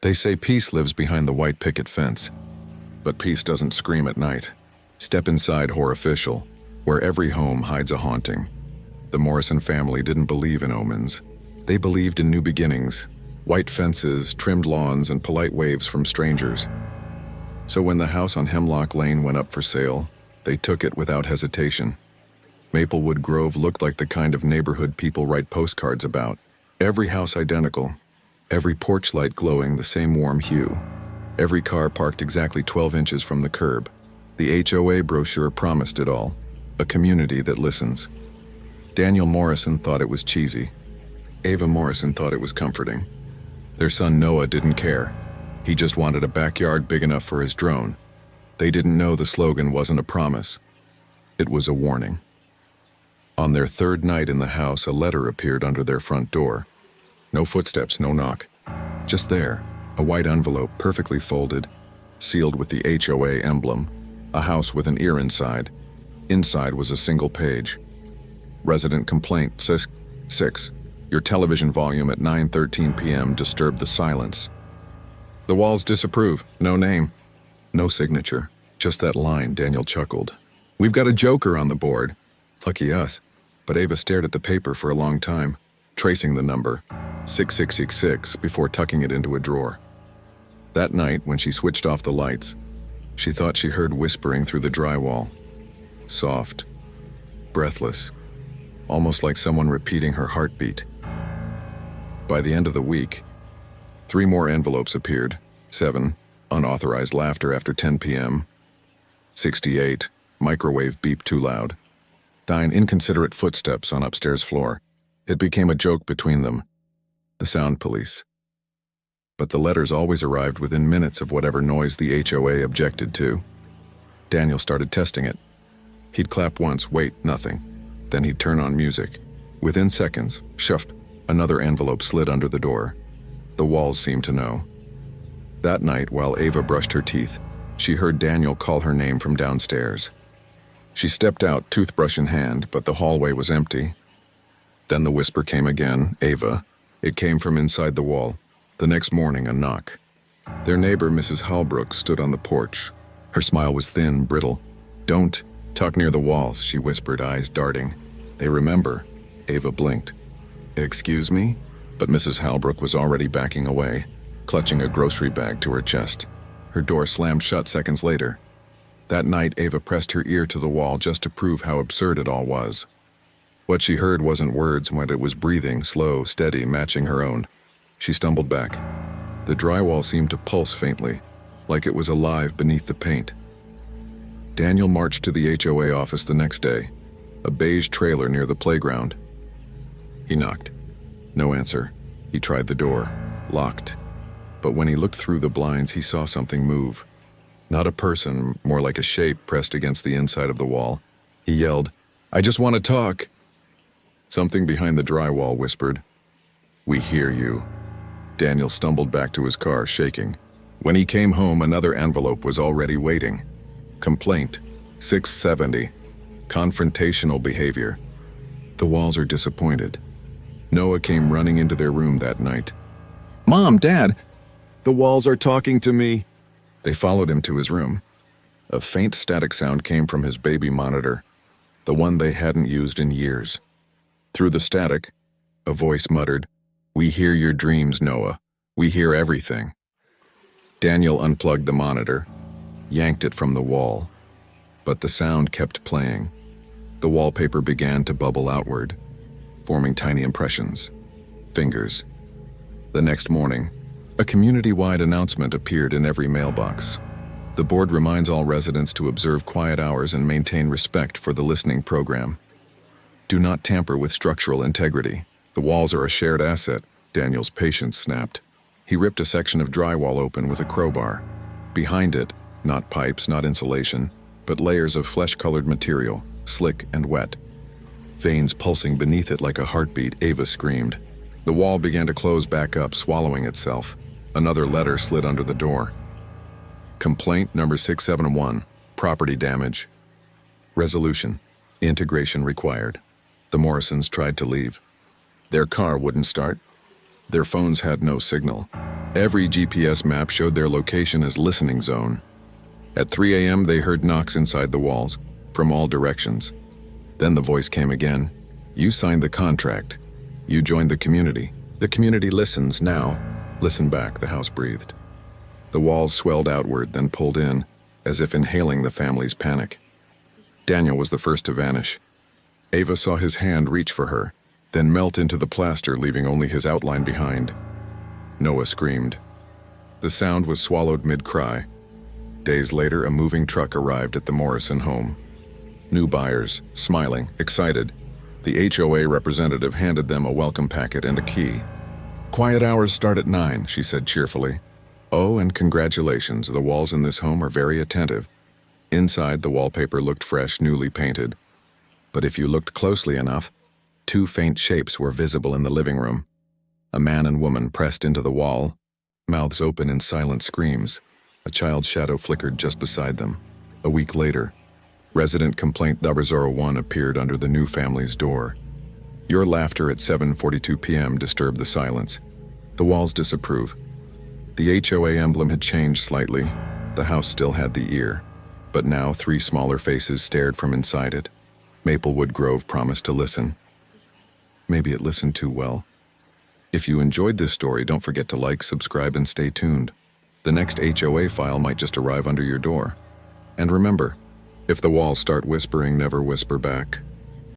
They say peace lives behind the white picket fence, but peace doesn't scream at night. Step inside Horrificial, where every home hides a haunting. The Morrison family didn't believe in omens. They believed in new beginnings, white fences, trimmed lawns, and polite waves from strangers. So when the house on Hemlock Lane went up for sale, they took it without hesitation. Maplewood Grove looked like the kind of neighborhood people write postcards about. Every house identical, every porch light glowing the same warm hue, every car parked exactly 12 inches from the curb. The HOA brochure promised it all, a community that listens. Daniel Morrison thought it was cheesy. Ava Morrison thought it was comforting. Their son Noah didn't care. He just wanted a backyard big enough for his drone. They didn't know the slogan wasn't a promise. It was a warning. On their third night in the house, a letter appeared under their front door. No footsteps, no knock. Just there, a white envelope perfectly folded, sealed with the HOA emblem, a house with an ear inside. Inside was a single page. Resident complaint, 6. Your television volume at 9:13 p.m. disturbed the silence. The walls disapprove. No name. No signature. Just that line, Daniel chuckled. We've got a joker on the board. Lucky us. But Ava stared at the paper for a long time, tracing the number, 6666, before tucking it into a drawer. That night, when she switched off the lights, she thought she heard whispering through the drywall. Soft, breathless, almost like someone repeating her heartbeat. By the end of the week, 3 more envelopes appeared. 7, unauthorized laughter after 10 p.m. 68, microwave beep too loud. 9, inconsiderate footsteps on upstairs floor. It became a joke between them. The sound police. But the letters always arrived within minutes of whatever noise the HOA objected to. Daniel started testing it. He'd clap once, wait, nothing. Then he'd turn on music. Within seconds, shuffed, another envelope slid under the door. The walls seemed to know. That night, while Ava brushed her teeth, she heard Daniel call her name from downstairs. She stepped out, toothbrush in hand, but the hallway was empty. Then the whisper came again, Ava. It came from inside the wall. The next morning, a knock. Their neighbor, Mrs. Halbrook, stood on the porch. Her smile was thin, brittle. Don't talk near the walls, she whispered, eyes darting. They remember. Ava blinked. Excuse me? But Mrs. Halbrook was already backing away, clutching a grocery bag to her chest. Her door slammed shut seconds later. That night, Ava pressed her ear to the wall just to prove how absurd it all was. What she heard wasn't words, but it was breathing, slow, steady, matching her own. She stumbled back. The drywall seemed to pulse faintly, like it was alive beneath the paint. Daniel marched to the HOA office the next day, a beige trailer near the playground. He knocked. No answer. He tried the door. Locked. But when he looked through the blinds, he saw something move. Not a person, more like a shape pressed against the inside of the wall. He yelled, I just want to talk. Something behind the drywall whispered, We hear you. Daniel stumbled back to his car, shaking. When he came home, another envelope was already waiting. Complaint, 670. Confrontational behavior. The walls are disappointed. Noah came running into their room that night. Mom, Dad, the walls are talking to me. They followed him to his room. A faint static sound came from his baby monitor, the one they hadn't used in years. Through the static, a voice muttered, We hear your dreams, Noah. We hear everything. Daniel unplugged the monitor, yanked it from the wall. But the sound kept playing. The wallpaper began to bubble outward, forming tiny impressions. Fingers. The next morning, a community-wide announcement appeared in every mailbox. The board reminds all residents to observe quiet hours and maintain respect for the listening program. Do not tamper with structural integrity. The walls are a shared asset, Daniel's patience snapped. He ripped a section of drywall open with a crowbar. Behind it, not pipes, not insulation, but layers of flesh-colored material, slick and wet. Veins pulsing beneath it like a heartbeat, Ava screamed. The wall began to close back up, swallowing itself. Another letter slid under the door. Complaint number 671, property damage. Resolution, integration required. The Morrisons tried to leave. Their car wouldn't start. Their phones had no signal. Every GPS map showed their location as listening zone. At 3 a.m., they heard knocks inside the walls, from all directions. Then the voice came again. You signed the contract. You joined the community. The community listens now. Listen back, the house breathed. The walls swelled outward, then pulled in, as if inhaling the family's panic. Daniel was the first to vanish. Ava saw his hand reach for her, then melt into the plaster, leaving only his outline behind. Noah screamed. The sound was swallowed mid-cry. Days later, a moving truck arrived at the Morrison home. New buyers, smiling, excited. The HOA representative handed them a welcome packet and a key. Quiet hours start at 9, she said cheerfully. Oh, and congratulations, the walls in this home are very attentive. Inside, the wallpaper looked fresh, newly painted. But if you looked closely enough, 2 faint shapes were visible in the living room. A man and woman pressed into the wall, mouths open in silent screams. A child's shadow flickered just beside them. A week later, resident complaint number 01 appeared under the new family's door. Your laughter at 7:42 p.m. disturbed the silence. The walls disapprove. The HOA emblem had changed slightly. The house still had the ear. But now 3 smaller faces stared from inside it. Maplewood Grove promised to listen. Maybe it listened too well. If you enjoyed this story, don't forget to like, subscribe, and stay tuned. The next HOA file might just arrive under your door. And remember, if the walls start whispering, never whisper back.